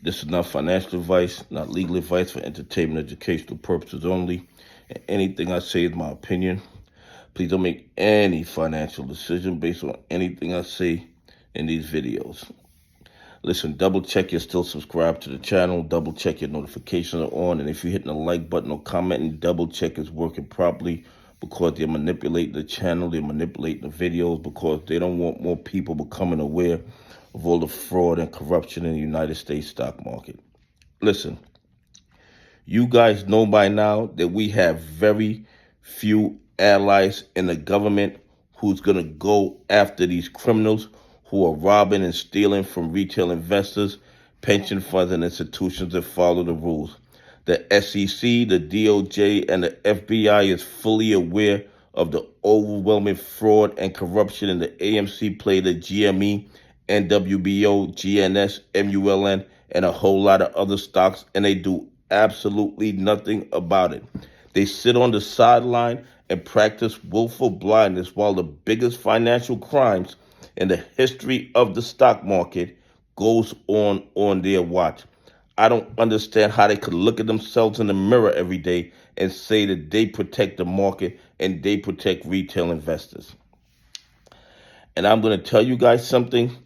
This is not financial advice, not legal advice, for entertainment, educational purposes only. And anything I say is my opinion. Please don't make any financial decision based on anything I say in these videos. Listen, double check you're still subscribed to the channel. Double check your notifications are on. And if you're hitting the like button or commenting, double check it's working properly, because they're manipulating the channel. They're manipulating the videos because they don't want more people becoming aware of all the fraud and corruption in the United States stock market. Listen, you guys know by now that we have very few allies in the government who's going to go after these criminals who are robbing and stealing from retail investors, pension funds, and institutions that follow the rules. The SEC, the DOJ, and the FBI is fully aware of the overwhelming fraud and corruption in the AMC play, the GME, NWBO, GNS, MULN, and a whole lot of other stocks, and they do absolutely nothing about it. They sit on the sideline and practice willful blindness while the biggest financial crimes in the history of the stock market goes on their watch. I don't understand how they could look at themselves in the mirror every day and say that they protect the market and they protect retail investors. And I'm going to tell you guys something.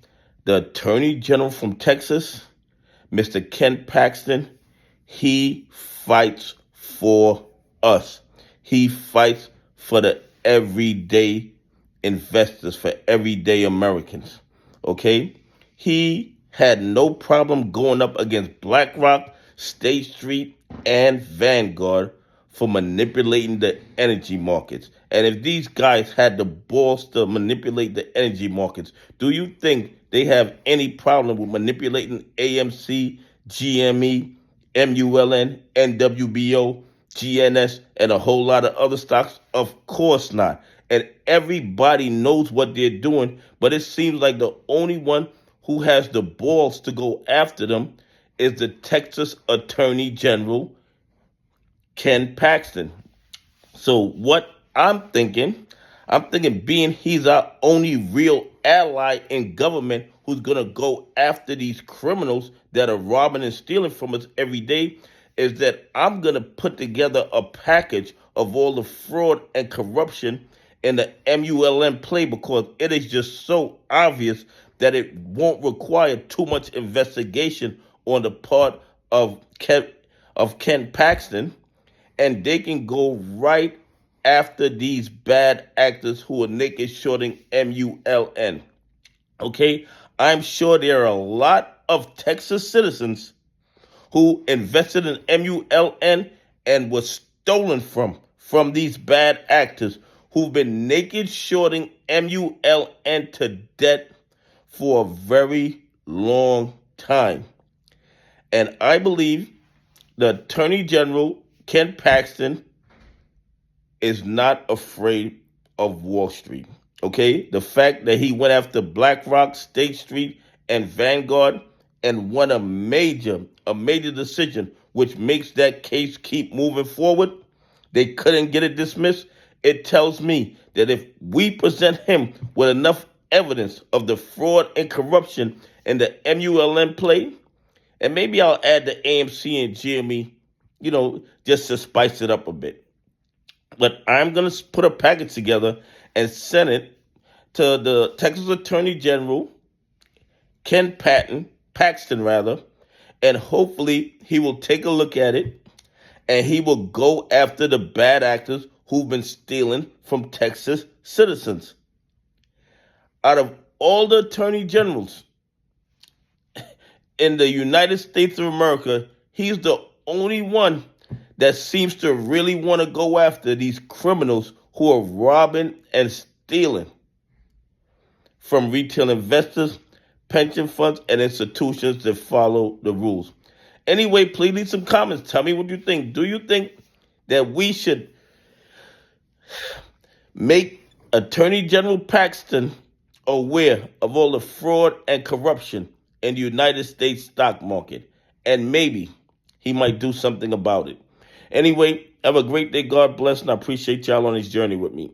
The Attorney General from Texas, Mr. Ken Paxton, he fights for us. He fights for the everyday investors, for everyday Americans, okay? He had no problem going up against BlackRock, State Street, and Vanguard for manipulating the energy markets. And if these guys had the balls to manipulate the energy markets, do you think they have any problem with manipulating AMC, GME, MULN, NWBO, GNS, and a whole lot of other stocks? Of course not. And everybody knows what they're doing, but it seems like the only one who has the balls to go after them is the Texas Attorney General, Ken Paxton. So what I'm thinking being he's our only real ally in government who's going to go after these criminals that are robbing and stealing from us every day, is that I'm going to put together a package of all the fraud and corruption in the MULN play, because it is just so obvious that it won't require too much investigation on the part of Ken Paxton, and they can go right after these bad actors who are naked shorting MULN. Okay, I'm sure there are a lot of Texas citizens who invested in MULN and was stolen from these bad actors who've been naked shorting MULN to death for a very long time. And I believe the Attorney General, Ken Paxton, is not afraid of Wall Street. Okay? The fact that he went after BlackRock, State Street, and Vanguard and won a major decision, which makes that case keep moving forward. They couldn't get it dismissed. It tells me that if we present him with enough evidence of the fraud and corruption in the MULN play, and maybe I'll add the AMC and GME, just to spice it up a bit. But I'm going to put a package together and send it to the Texas Attorney General, Ken Paxton, and hopefully he will take a look at it and he will go after the bad actors who've been stealing from Texas citizens. Out of all the attorney generals in the United States of America, he's the only one that seems to really want to go after these criminals who are robbing and stealing from retail investors, pension funds, and institutions that follow the rules. Anyway, please leave some comments. Tell me what you think. Do you think that we should make Attorney General Paxton aware of all the fraud and corruption in the United States stock market? And maybe he might do something about it. Anyway, have a great day. God bless, and I appreciate y'all on this journey with me.